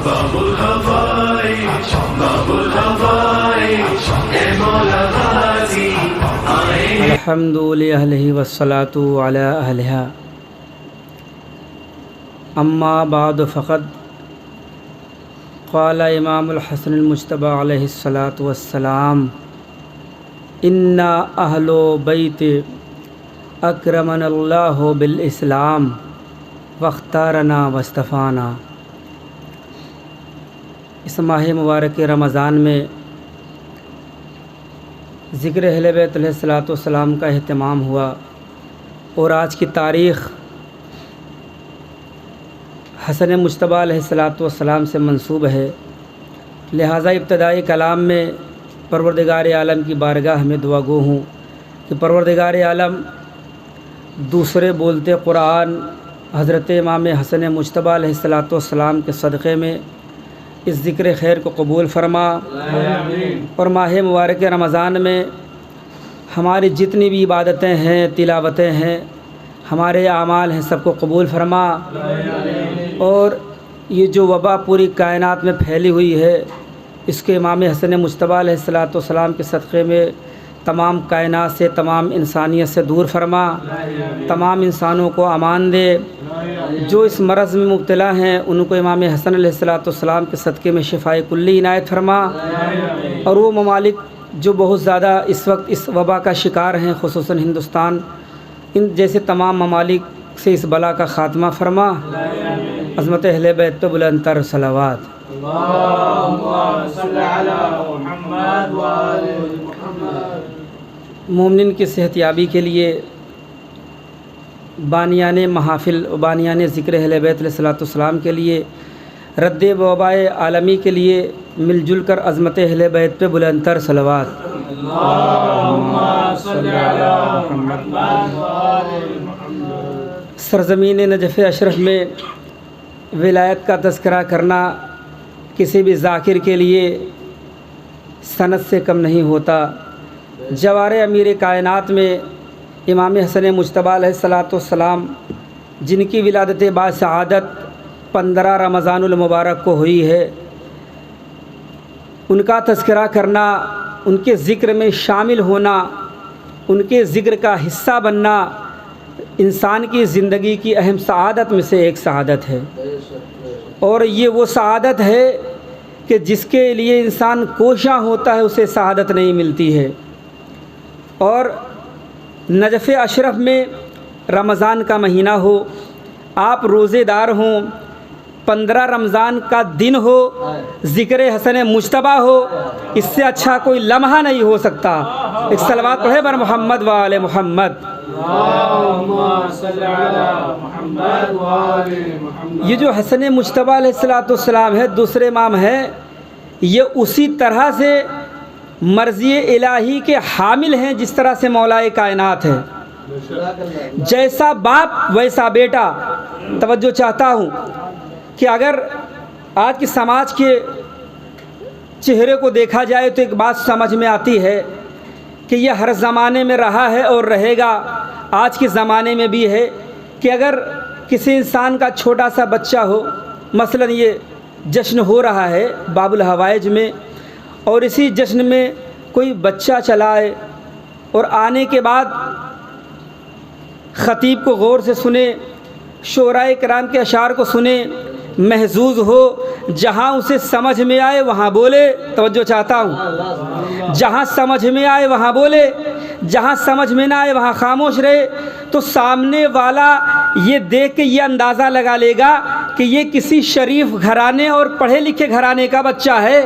باب الہوائی باب الہوائی اے مولا غازی آئے الحمد للہ والصلاة علی اہلہا اما بعد فقد قال امام الحسن المجتبی علیہ الصلاۃ والسلام انا اہل بیت اکرمنا اللہ بالاسلام واختارنا واصطفانا۔ اس ماہ مبارک رمضان میں ذکر اہل بیت علیہ الصلاۃ والسلام کا اہتمام ہوا، اور آج کی تاریخ حسن مجتبی علیہ الصلاۃ والسلام سے منسوب ہے، لہٰذا ابتدائی کلام میں پروردگار عالم کی بارگاہ میں دعا گو ہوں کہ پروردگار عالم دوسرے بولتے قرآن حضرت امام حسن مجتبی علیہ الصلاۃ والسلام کے صدقے میں اس ذکر خیر کو قبول فرما، اور ماہ مبارک رمضان میں ہماری جتنی بھی عبادتیں ہیں، تلاوتیں ہیں، ہمارے اعمال ہیں، سب کو قبول فرما، اور یہ جو وبا پوری کائنات میں پھیلی ہوئی ہے اس کے امام حسن مجتبی علیہ الصلاۃ والسلام کے صدقے میں تمام کائنات سے، تمام انسانیت سے دور فرما، تمام انسانوں کو امان دے، جو اس مرض میں مبتلا ہیں ان کو امام حسن علیہ الصلاۃ والسلام کے صدقے میں شفائے کلی عنایت فرما، اور وہ ممالک جو بہت زیادہ اس وقت اس وبا کا شکار ہیں، خصوصاً ہندوستان، ان جیسے تمام ممالک سے اس بلا کا خاتمہ فرما۔ عظمت اہل بیت پہ بلند تر صلوات۔ مومنین کی صحت یابی کے لیے بانیان محافل و بانیان ذکر اہل بیت علیہ الصلاۃ والسلام کے لیے رد وبائے عالمی کے لیے مل جل کر عظمت اہل بیت پہ بلند تر صلوات۔ سرزمین نجف اشرف میں ولایت کا تذکرہ کرنا کسی بھی ذاکر کے لیے سند سے کم نہیں ہوتا۔ جوار امیر کائنات میں امام حسن مجتبی علیہ الصلاۃ والسلام جن کی ولادت باسعادت 15 رمضان المبارک کو ہوئی ہے، ان کا تذکرہ کرنا، ان کے ذکر میں شامل ہونا، ان کے ذکر کا حصہ بننا انسان کی زندگی کی اہم سعادت میں سے ایک سعادت ہے، اور یہ وہ سعادت ہے کہ جس کے لیے انسان کوشاں ہوتا ہے اسے سعادت نہیں ملتی ہے۔ اور نجف اشرف میں رمضان کا مہینہ ہو، آپ روزے دار ہوں، 15 رمضان کا دن ہو، ذکر حسن مجتبی ہو، اس سے اچھا کوئی لمحہ نہیں ہو سکتا۔ ایک صلوات پڑھے بر محمد و آل محمد۔ یہ جو حسن مجتبی علیہ الصلاۃ والسلام ہے، دوسرے امام ہے، یہ اسی طرح سے مرضی الہی کے حامل ہیں جس طرح سے مولائے کائنات ہے۔ جیسا باپ ویسا بیٹا۔ توجہ چاہتا ہوں کہ اگر آج کے سماج کے چہرے کو دیکھا جائے تو ایک بات سمجھ میں آتی ہے کہ یہ ہر زمانے میں رہا ہے اور رہے گا، آج کے زمانے میں بھی ہے کہ اگر کسی انسان کا چھوٹا سا بچہ ہو، مثلا یہ جشن ہو رہا ہے باب الحوائج میں، اور اسی جشن میں کوئی بچہ چلائے اور آنے کے بعد خطیب کو غور سے سنے، شعراء کرام کے اشعار کو سنے، محظوظ ہو، جہاں اسے سمجھ میں آئے وہاں بولے۔ توجہ چاہتا ہوں، جہاں سمجھ میں آئے وہاں بولے، جہاں سمجھ میں نہ آئے وہاں خاموش رہے، تو سامنے والا یہ دیکھ کے یہ اندازہ لگا لے گا کہ یہ کسی شریف گھرانے اور پڑھے لکھے گھرانے کا بچہ ہے،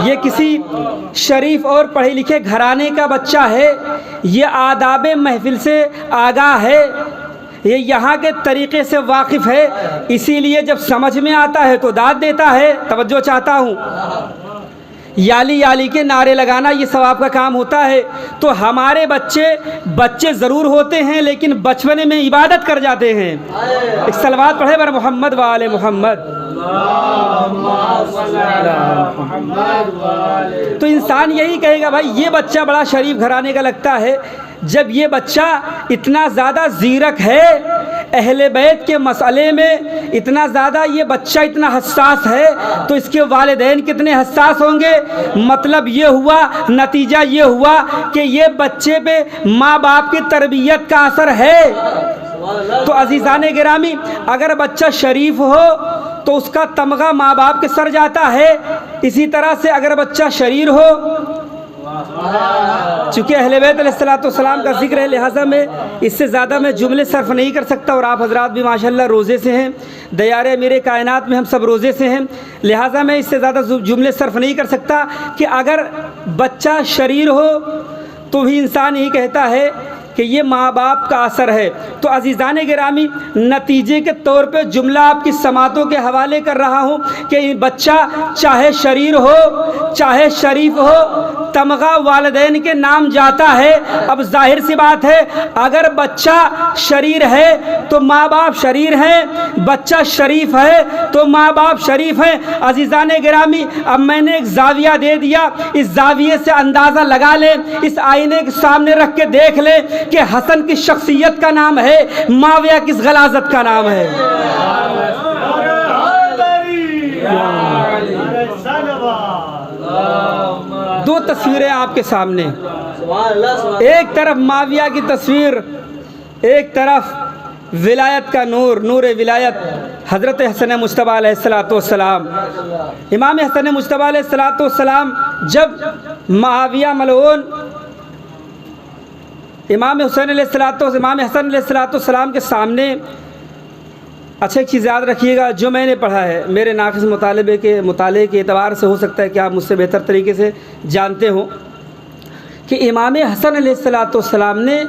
یہ کسی شریف اور پڑھے لکھے گھرانے کا بچہ ہے، یہ آداب محفل سے آگاہ ہے، یہ یہاں کے طریقے سے واقف ہے، اسی لیے جب سمجھ میں آتا ہے تو داد دیتا ہے۔ توجہ چاہتا ہوں، یالی یالی کے نعرے لگانا یہ ثواب کا کام ہوتا ہے، تو ہمارے بچے ضرور ہوتے ہیں لیکن بچپنے میں عبادت کر جاتے ہیں۔ ایک صلوات پڑھے بر محمد و آل محمد۔ تو انسان یہی کہے گا بھائی یہ بچہ بڑا شریف گھرانے کا لگتا ہے، جب یہ بچہ اتنا زیادہ زیرک ہے اہل بیت کے مسئلے میں اتنا زیادہ یہ بچہ اتنا حساس ہے تو اس کے والدین کتنے حساس ہوں گے؟ مطلب یہ ہوا، نتیجہ یہ ہوا کہ یہ بچے پہ ماں باپ کی تربیت کا اثر ہے۔ تو عزیزان گرامی، اگر بچہ شریف ہو تو اس کا تمغہ ماں باپ کے سر جاتا ہے، اسی طرح سے اگر بچہ شریر ہو، چونکہ اہل بیت علیہ السلام کا ذکر ہے لہٰذا میں اس سے زیادہ میں جملے صرف نہیں کر سکتا، اور آپ حضرات بھی ماشاءاللہ روزے سے ہیں، دیار میرے کائنات میں ہم سب روزے سے ہیں، لہٰذا میں اس سے زیادہ جملے صرف نہیں کر سکتا کہ اگر بچہ شریر ہو تو بھی انسان یہی کہتا ہے کہ یہ ماں باپ کا اثر ہے۔ تو عزیزان گرامی، نتیجے کے طور پہ جملہ آپ کی سماعتوں کے حوالے کر رہا ہوں کہ بچہ چاہے شریر ہو چاہے شریف ہو، تمغہ والدین کے نام جاتا ہے۔ اب ظاہر سی بات ہے، اگر بچہ شریر ہے تو ماں باپ شریر ہیں، بچہ شریف ہے تو ماں باپ شریف ہیں۔ عزیزان گرامی، اب میں نے ایک زاویہ دے دیا، اس زاویے سے اندازہ لگا لیں، اس آئینے کے سامنے رکھ کے دیکھ لیں کہ حسن کی شخصیت کا نام ہے، معاویہ کس غلاظت کا نام ہے۔ دو تصویریں آپ کے سامنے، ایک طرف معاویہ کی تصویر، ایک طرف ولایت کا نور، نور ولایت حضرت حسن مجتبیٰ علیہ السلام۔ امام حسن مجتبیٰ علیہ السلام جب معاویہ ملعون امام حسن علیہ السلام کے سامنے، اچھا ایک چیز یاد رکھیے گا، جو میں نے پڑھا ہے میرے ناقص مطالعے کے اعتبار سے ہو سکتا ہے کہ آپ مجھ سے بہتر طریقے سے جانتے ہوں کہ امام حسن علیہ السلام نے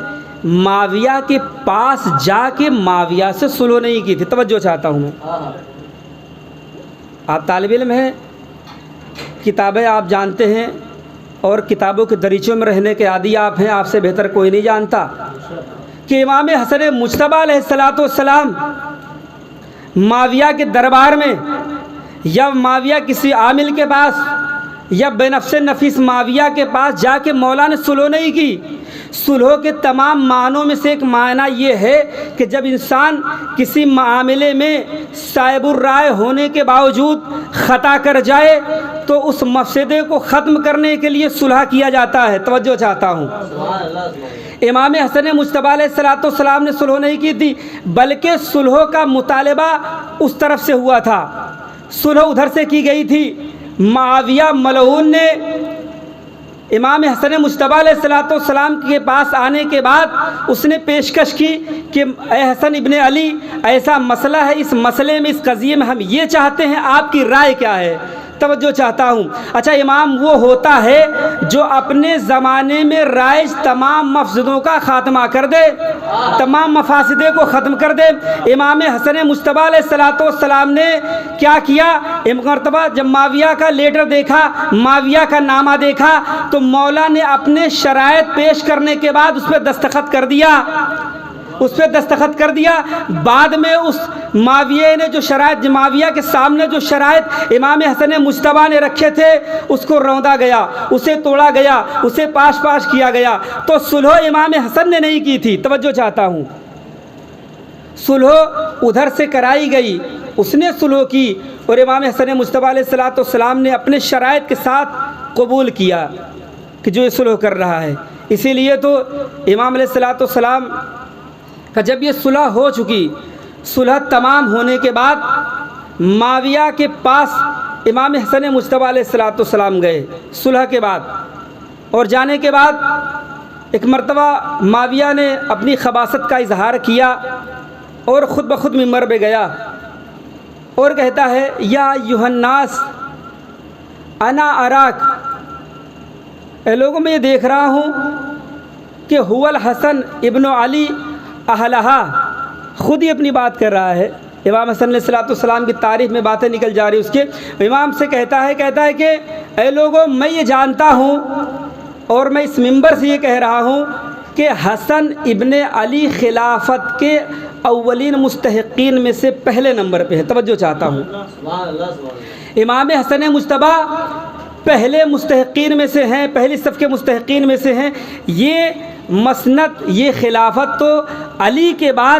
معاویہ کے پاس جا کے معاویہ سے صلح نہیں کی تھی۔ توجہ چاہتا ہوں میں، آپ طالب علم ہیں، کتابیں آپ جانتے ہیں اور کتابوں کے دریچوں میں رہنے کے عادی آپ ہیں، آپ سے بہتر کوئی نہیں جانتا کہ امام حسن مجتبیٰ علیہ السلام معاویہ کے دربار میں یا معاویہ کسی عامل کے پاس یا بے نفس نفیس معاویہ کے پاس جا کے مولا نے صلح نہیں کی۔ صلح کے تمام معنوں میں سے ایک معنی یہ ہے کہ جب انسان کسی معاملے میں صائب الرائے ہونے کے باوجود خطا کر جائے تو اس مفسدے کو ختم کرنے کے لیے صلح کیا جاتا ہے۔ توجہ چاہتا ہوں، امام حسن مجتبیٰ علیہ السلام نے صلح نہیں کی تھی، بلکہ صلح کا مطالبہ اس طرف سے ہوا تھا، صلح ادھر سے کی گئی تھی۔ معاویہ ملعون نے امام حسن مجتبیٰ علیہ السلام کے پاس آنے کے بعد اس نے پیشکش کی کہ اے حسن ابن علی، ایسا مسئلہ ہے، اس مسئلے میں، اس قضیے میں ہم یہ چاہتے ہیں، آپ کی رائے کیا ہے؟ توجہ چاہتا ہوں۔ اچھا، امام وہ ہوتا ہے جو اپنے زمانے میں رائج تمام مفسدوں کا خاتمہ کر دے، تمام مفاسدے کو ختم کر دے۔ امام حسن مجتبیٰ علیہ السلام نے کیا کیا؟ ایک مرتبہ جب معاویہ کا لیٹر دیکھا، معاویہ کا نامہ دیکھا تو مولا نے اپنے شرائط پیش کرنے کے بعد اس پہ دستخط کر دیا، بعد میں اس معاویہ نے جو شرائط، معاویہ کے سامنے جو شرائط امام حسن مجتبیٰ نے رکھے تھے اس کو روندا گیا، اسے توڑا گیا، اسے پاش کیا گیا۔ تو صلح امام حسن نے نہیں کی تھی، توجہ چاہتا ہوں، صلح ادھر سے کرائی گئی، اس نے صلح کی اور امام حسن مجتبیٰ علیہ السلام نے اپنے شرائط کے ساتھ قبول کیا کہ جو یہ صلح کر رہا ہے۔ اسی لیے تو امام علیہ السلام کہ جب یہ صلح ہو چکی، صلح تمام ہونے کے بعد معاویہ کے پاس امام حسن مجتبیٰ علیہ السلام گئے صلح کے بعد، اور جانے کے بعد ایک مرتبہ معاویہ نے اپنی خباثت کا اظہار کیا اور خود بخود ممبر پہ گیا اور کہتا ہے یا ایھا الناس انا اراک، اے لوگوں میں یہ دیکھ رہا ہوں کہ هو الحسن ابن علی اہلہا، خود ہی اپنی بات کر رہا ہے۔ امام حسن علیہ السلام کی تعریف میں باتیں نکل جا رہی اس کے، امام سے کہتا ہے کہ اے لوگوں، میں یہ جانتا ہوں اور میں اس منبر سے یہ کہہ رہا ہوں کہ حسن ابن علی خلافت کے اولین مستحقین میں سے پہلے نمبر پہ ہے۔ توجہ چاہتا ہوں، امام حسن مجتبیٰ پہلے مستحقین میں سے ہیں، پہلی صف کے مستحقین میں سے ہیں۔ یہ مسند، یہ خلافت تو علی کے بعد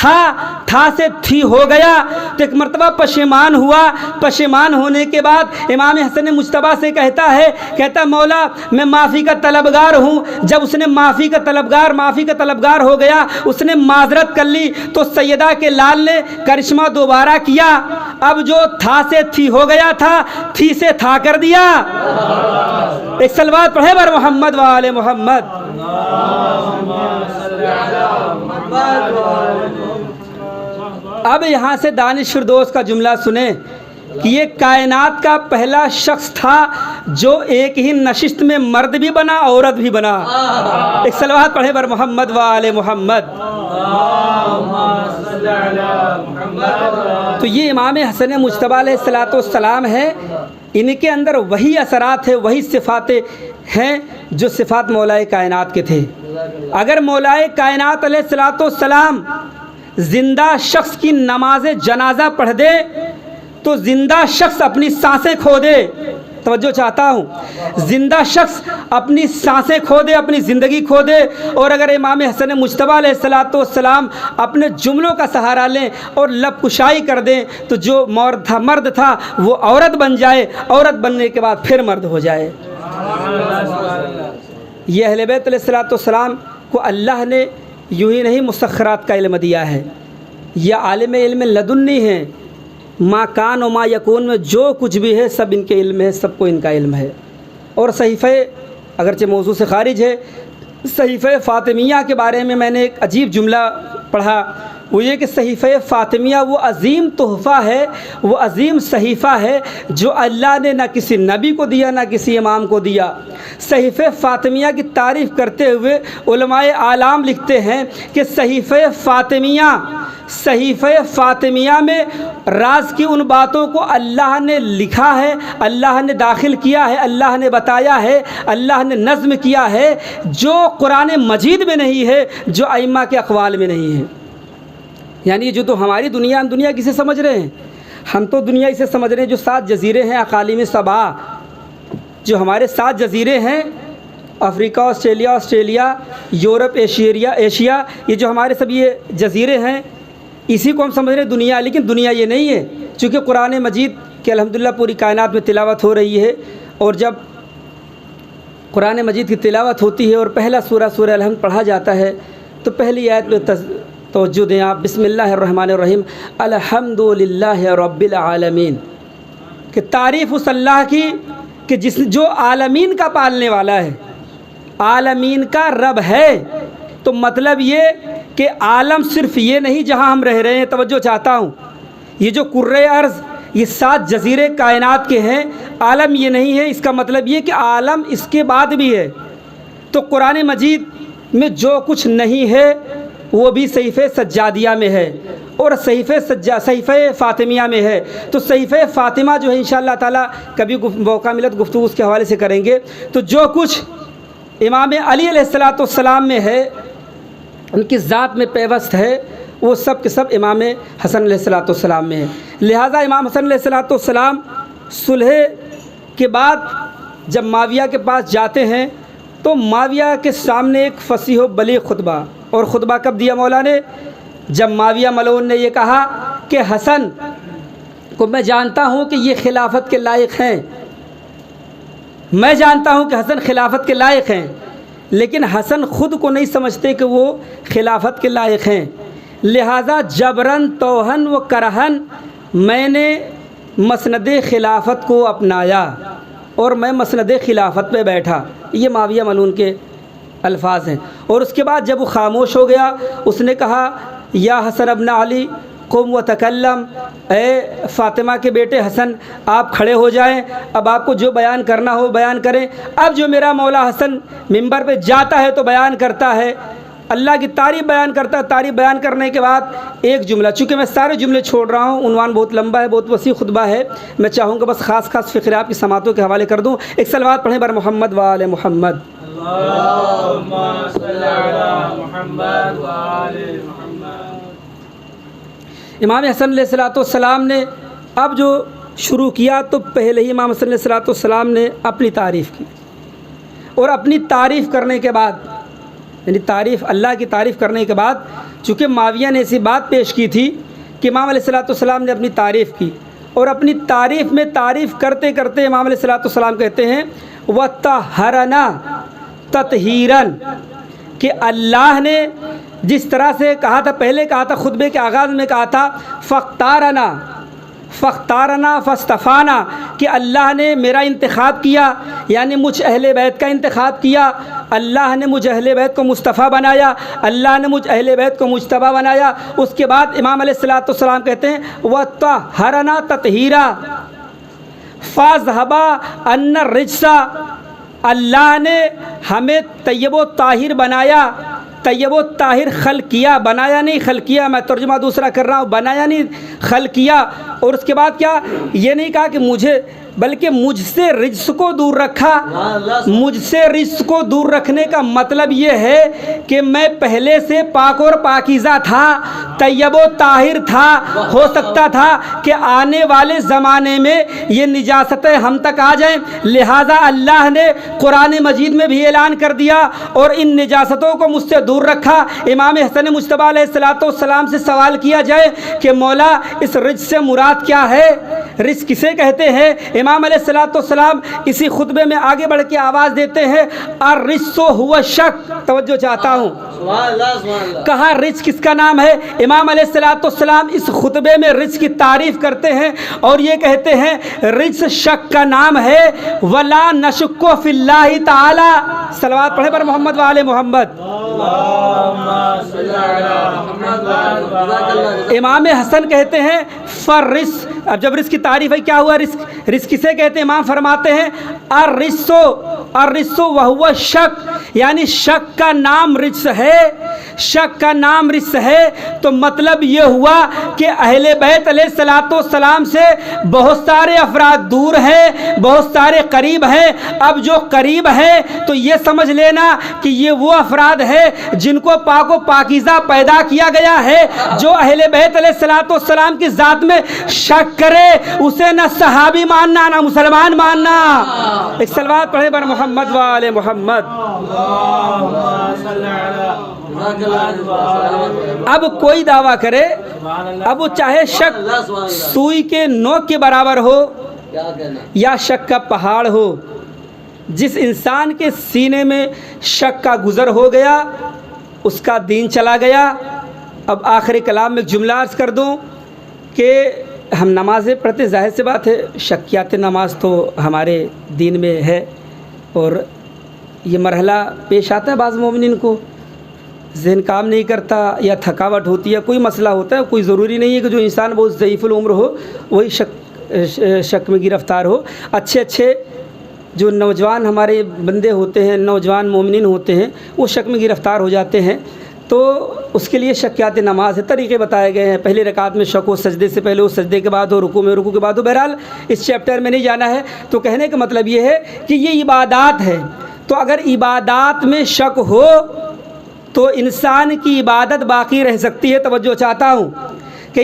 تھا سے تھی ہو گیا تو ایک مرتبہ پشیمان ہوا. پشیمان ہونے کے بعد امام حسن مجتبیٰ سے کہتا مولا میں معافی کا طلبگار ہوں. جب اس نے معافی کا طلبگار ہو گیا, اس نے معذرت کر لی, تو سیدہ کے لال نے کرشمہ دوبارہ کیا. اب جو تھا سے تھی ہو گیا تھا, تھی سے تھا کر دیا. ایک صلوات پڑھے بر محمد و آل محمد. اب یہاں سے دانش فردوس کا جملہ سنیں کہ یہ کائنات کا پہلا شخص تھا جو ایک ہی نشست میں مرد بھی بنا عورت بھی بنا. ایک صلوات پڑھے بر محمد و آل محمد. تو یہ امام حسن مجتبیٰ علیہ الصلوۃ والسلام ہے. ان کے اندر وہی اثرات ہیں, وہی صفات ہیں جو صفات مولائے کائنات کے تھے. اگر مولائے کائنات علیہ الصلوۃ والسلام زندہ شخص کی نماز جنازہ پڑھ دے تو زندہ شخص اپنی سانسیں کھو دے. توجہ چاہتا ہوں, زندہ شخص اپنی سانسیں کھو دے, اپنی زندگی کھو دے. اور اگر امام حسن مجتبیٰ علیہ الصلوۃ والسلام اپنے جملوں کا سہارا لیں اور لب کشائی کر دیں تو جو مرد تھا وہ عورت بن جائے, عورت بننے کے بعد پھر مرد ہو جائے. یہ اہل بیت علیہ الصلوۃ والسلام کو اللہ نے یوں ہی نہیں مسخرات کا علم دیا ہے. یہ عالم علم لدنی ہیں. ما کان و ما یکون میں جو کچھ بھی ہے سب ان کے علم میں ہے, سب کو ان کا علم ہے. اور صحیفہ اگرچہ موضوع سے خارج ہے, صحیفہ فاطمیہ کے بارے میں نے ایک عجیب جملہ پڑھا. وہ یہ کہ صحیفہ فاطمیہ وہ عظیم تحفہ ہے, وہ عظیم صحیفہ ہے جو اللہ نے نہ کسی نبی کو دیا نہ کسی امام کو دیا. صحیفہ فاطمیہ کی تعریف کرتے ہوئے علماء اعلام لکھتے ہیں کہ صحیفہ فاطمیہ میں راز کی ان باتوں کو اللہ نے لکھا ہے, اللہ نے داخل کیا ہے, اللہ نے بتایا ہے, اللہ نے نظم کیا ہے جو قرآن مجید میں نہیں ہے, جو ائمہ کے اقوال میں نہیں ہے. یعنی جو تو ہماری دنیا, ہم دنیا کسے سمجھ رہے ہیں؟ ہم تو دنیا اسے سمجھ رہے ہیں جو 7 جزیرے ہیں اقالیم سبا, جو ہمارے 7 جزیرے ہیں, افریقہ, آسٹریلیا, یورپ, ایشیا, یہ جو ہمارے سب یہ جزیرے ہیں, اسی کو ہم سمجھ رہے ہیں دنیا. لیکن دنیا یہ نہیں ہے. چونکہ قرآن مجید کی الحمدللہ پوری کائنات میں تلاوت ہو رہی ہے, اور جب قرآن مجید کی تلاوت ہوتی ہے اور پہلا سورہ الحمد پڑھا جاتا ہے تو پہلی آیت میں توجہ دیں آپ. بسم اللہ الرحمن الرحیم, الحمد للہ رب العالمین. کہ تعریف اس اللہ کی کہ جو عالمین کا پالنے والا ہے, عالمین کا رب ہے. تو مطلب یہ کہ عالم صرف یہ نہیں جہاں ہم رہ رہے ہیں. توجہ چاہتا ہوں, یہ جو کرۂ ارض, یہ 7 جزیرے کائنات کے ہیں, عالم یہ نہیں ہے. اس کا مطلب یہ کہ عالم اس کے بعد بھی ہے. تو قرآن مجید میں جو کچھ نہیں ہے وہ بھی صحیفہ سجادیہ میں ہے اور صحیفہ فاطمیہ میں ہے. تو صحیفہ فاطمہ جو ہے انشاءاللہ تعالیٰ کبھی موقع ملت گفتگو اس کے حوالے سے کریں گے. تو جو کچھ امام علی علیہ الصلوۃ والسلام میں ہے, ان کی ذات میں پیوست ہے, وہ سب کے سب امام حسن علیہ الصلوۃ والسلام میں ہے. لہٰذا امام حسن علیہ الصلوۃ والسلام صلح کے بعد جب معاویہ کے پاس جاتے ہیں تو معاویہ کے سامنے ایک فصیح و بلیغ خطبہ, اور خطبہ کب دیا مولا نے؟ جب معاویہ ملعون نے یہ کہا کہ حسن کو میں جانتا ہوں کہ یہ خلافت کے لائق ہیں, میں جانتا ہوں کہ حسن خلافت کے لائق ہیں, لیکن حسن خود کو نہیں سمجھتے کہ وہ خلافت کے لائق ہیں. لہٰذا جبرن توہن و کرہن میں نے مسند خلافت کو اپنایا اور میں مسند خلافت پہ بیٹھا. یہ معاویہ ملعون کے الفاظ ہیں. اور اس کے بعد جب وہ خاموش ہو گیا, اس نے کہا یا حسن ابن علی قم و تکلم, اے فاطمہ کے بیٹے حسن آپ کھڑے ہو جائیں, اب آپ کو جو بیان کرنا ہو بیان کریں. اب جو میرا مولا حسن ممبر پہ جاتا ہے تو بیان کرتا ہے, اللہ کی تعریف بیان کرتا ہے. تعریف بیان کرنے کے بعد ایک جملہ, چونکہ میں سارے جملے چھوڑ رہا ہوں, عنوان بہت لمبا ہے, بہت وسیع خطبہ ہے, میں چاہوں گا بس خاص فقرے آپ کی سماعتوں کے حوالے کر دوں. ایک صلوات پڑھیں بر محمد و آل محمد. اللہم صلی علی محمد و آل محمد. امام حسن علیہ الصلوۃ والسلام نے اب جو شروع کیا تو پہلے ہی امام حسن علیہ الصلوۃ والسلام نے اپنی تعریف کی, اور اپنی تعریف کرنے کے بعد, یعنی تعریف اللہ کی تعریف کرنے کے بعد چونکہ معاویہ نے ایسی بات پیش کی تھی کہ امام علیہ الصلوۃ والسلام نے اپنی تعریف کی، اور اپنی تعریف میں تعریف کرتے کرتے امام علیہ الصلوۃ والسلام کہتے ہیں وَطَهَّرَنَا تَطْهِيرًا، کہ اللہ نے جس طرح سے کہا تھا، پہلے کہا تھا خطبے کے آغاز میں کہا تھا فاختارنا فاصطفانا، کہ اللہ نے میرا انتخاب کیا، یعنی مجھ اہل بیت کا انتخاب کیا، اللہ نے مجھ اہل بیت کو مصطفیٰ بنایا، اللہ نے مجھ اہل بیت کو مجتبیٰ بنایا۔ اس کے بعد امام علیہ الصلوۃ والسلام کہتے ہیں وَطَهَّرَنَا تَطْهِيرًا فَاذْهَبَا أَنَّ الرِّجْسَ، اللہ نے ہمیں طیب و طاہر بنایا، طیب و طاہر خلق کیا، بنایا نہیں خلق کیا، میں ترجمہ دوسرا کر رہا ہوں، بنایا نہیں خلق کیا۔ اور اس کے بعد کیا، یہ نہیں کہا کہ مجھے، بلکہ مجھ سے رجس کو دور رکھا۔ مجھ سے رجس کو دور رکھنے کا مطلب یہ ہے کہ میں پہلے سے پاک اور پاکیزہ تھا، طیب و طاہر تھا، ہو سکتا تھا کہ آنے والے زمانے میں یہ نجاستیں ہم تک آ جائیں، لہٰذا اللہ نے قرآن مجید میں بھی اعلان کر دیا اور ان نجاستوں کو مجھ سے دور رکھا۔ امام حسن مجتبیٰ علیہ الصلوۃ والسلام سے سوال کیا جائے کہ مولا اس رجس سے مراد کیا ہے، رجس کسے کہتے ہیں؟ امام علیہ الصلوۃ والسلام اسی خطبے میں آگے بڑھ کے آواز دیتے ہیں الرجس هو الشک، توجہ چاہتا ہوں، کہا رجس کس کا نام ہے؟ امام علیہ الصلوۃ والسلام اس خطبے میں رجس کی تعریف کرتے ہیں اور یہ کہتے ہیں رجس شک کا نام ہے، ولا نشک فی اللہ تعالی۔ صلوات پڑھے پر محمد و آل محمد۔ امام حسن کہتے ہیں فرس، اب جب رزق کی تعریف ہے کیا ہوا؟ رزق کسے کہتے ہیں؟ امام فرماتے ہیں الرجس وہو شک، یعنی شک کا نام رجس ہے، شک کا نام رجس ہے۔ تو مطلب یہ ہوا کہ اہل بیت علیہ الصلوۃ والسلام سے بہت سارے افراد دور ہیں، بہت سارے قریب ہیں۔ اب جو قریب ہیں تو یہ سمجھ لینا کہ یہ وہ افراد ہیں جن کو پاک و پاکیزہ پیدا کیا گیا ہے۔ جو اہل بیت علیہ الصلوۃ والسلام کی ذات میں شک کرے اسے نہ صحابی ماننا نہ مسلمان ماننا۔ ایک صلوات پڑھے بر محمد و آل محمد۔ اب کوئی دعویٰ کرے، اب وہ چاہے شک سوئی کے نوک کے برابر ہو یا شک کا پہاڑ ہو، جس انسان کے سینے میں شک کا گزر ہو گیا اس کا دین چلا گیا۔ اب آخر کلام میں ایک جملہ عرض کر دوں کہ ہم نمازیں پڑھتے، ظاہر سی بات ہے شکیات نماز تو ہمارے دین میں ہے، اور یہ مرحلہ پیش آتا ہے بعض مومنین کو، ذہن کام نہیں کرتا یا تھکاوٹ ہوتی ہے، کوئی مسئلہ ہوتا ہے، کوئی ضروری نہیں ہے کہ جو انسان بہت ضعیف العمر ہو وہی شک میں گرفتار ہو۔ اچھے جو نوجوان ہمارے بندے ہوتے ہیں، نوجوان مومنین ہوتے ہیں، وہ شک میں گرفتار ہو جاتے ہیں، تو اس کے لیے شکیات نماز ہے، طریقے بتائے گئے ہیں۔ پہلی رکعت میں شک ہو، سجدے سے پہلے ہو، سجدے کے بعد ہو، رکوع میں، رکوع کے بعد ہو۔ بہرحال اس چیپٹر میں نہیں جانا ہے، تو کہنے کا مطلب یہ ہے کہ یہ عبادات ہے، تو اگر عبادات میں شک ہو تو انسان کی عبادت باقی رہ سکتی ہے۔ توجہ چاہتا ہوں کہ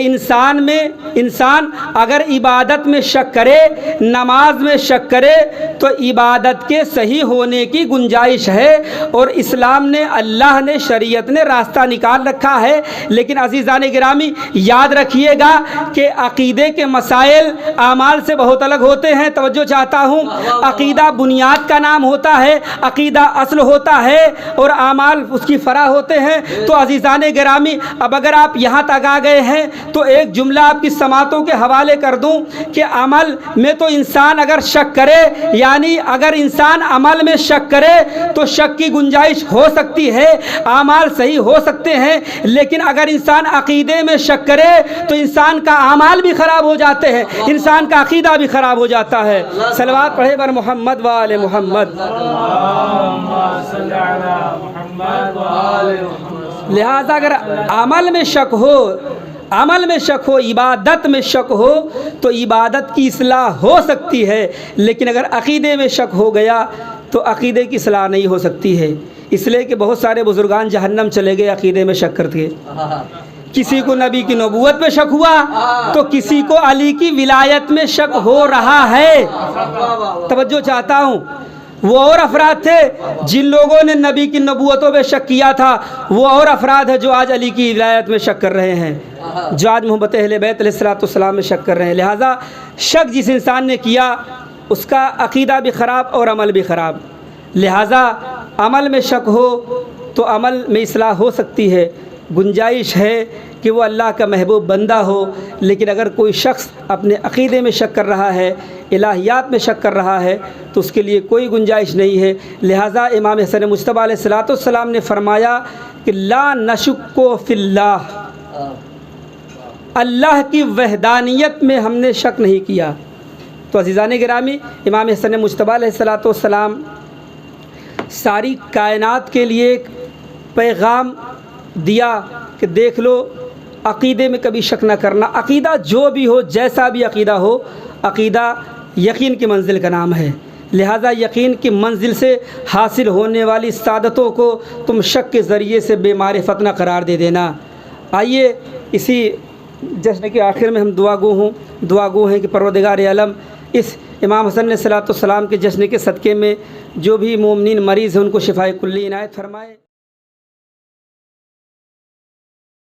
انسان اگر عبادت میں شک کرے، نماز میں شک کرے تو عبادت کے صحیح ہونے کی گنجائش ہے، اور اسلام نے، اللہ نے، شریعت نے راستہ نکال رکھا ہے۔ لیکن عزیزان گرامی یاد رکھیے گا کہ عقیدے کے مسائل اعمال سے بہت الگ ہوتے ہیں۔ توجہ چاہتا ہوں، عقیدہ بنیاد کا نام ہوتا ہے، عقیدہ اصل ہوتا ہے، اور اعمال اس کی فرع ہوتے ہیں۔ تو عزیزان گرامی اب اگر آپ یہاں تک آ گئے ہیں تو ایک جملہ آپ کی سماعتوں کے حوالے کر دوں کہ عمل میں تو انسان اگر شک کرے، یعنی اگر انسان عمل میں شک کرے تو شک کی گنجائش ہو سکتی ہے، اعمال صحیح ہو سکتے ہیں، لیکن اگر انسان عقیدے میں شک کرے تو انسان کا اعمال بھی خراب ہو جاتے ہیں، انسان کا عقیدہ بھی خراب ہو جاتا ہے۔ صلوات پڑھے بر محمد و آل محمد۔ لہذا اگر عمل میں شک ہو، عبادت میں شک ہو تو عبادت کی اصلاح ہو سکتی ہے، لیکن اگر عقیدے میں شک ہو گیا تو عقیدے کی اصلاح نہیں ہو سکتی ہے۔ اس لیے کہ بہت سارے بزرگان جہنم چلے گئے عقیدے میں شک کر کے۔ کسی کو نبی کی نبوت میں شک ہوا تو کسی کو علی کی ولایت میں شک ہو رہا ہے۔ توجہ چاہتا ہوں، وہ اور افراد تھے جن لوگوں نے نبی کی نبوتوں میں شک کیا تھا، وہ اور افراد ہیں جو آج علی کی ولایت میں شک کر رہے ہیں، جو آج محبت اہل بیت علیہ الصلوۃ والسلام میں شک کر رہے ہیں۔ لہٰذا شک جس انسان نے کیا اس کا عقیدہ بھی خراب اور عمل بھی خراب۔ لہٰذا عمل میں شک ہو تو عمل میں اصلاح ہو سکتی ہے، گنجائش ہے کہ وہ اللہ کا محبوب بندہ ہو، لیکن اگر کوئی شخص اپنے عقیدے میں شک کر رہا ہے، الہیات میں شک کر رہا ہے، تو اس کے لیے کوئی گنجائش نہیں ہے۔ لہٰذا امام حسن مجتبیٰ علیہ الصلوۃ والسلام نے فرمایا کہ لا نشک فی اللہ، اللہ کی وحدانیت میں ہم نے شک نہیں کیا۔ تو عزیزان گرامی، امام حسن مجتبیٰ علیہ الصلوۃ والسلام ساری کائنات کے لیے ایک پیغام دیا کہ دیکھ لو، عقیدے میں کبھی شک نہ کرنا۔ عقیدہ جو بھی ہو، جیسا بھی عقیدہ ہو، عقیدہ یقین کی منزل کا نام ہے۔ لہذا یقین کی منزل سے حاصل ہونے والی سعادتوں کو تم شک کے ذریعے سے بے معرفت نہ قرار دے دینا۔ آئیے اسی جشن کے آخر میں ہم دعا گو ہیں کہ پروردگار عالم اس امام حسن علیہ الصلوۃ والسلام کے جشن کے صدقے میں جو بھی مومنین مریض ہیں ان کو شفائے کلی عنایت فرمائے۔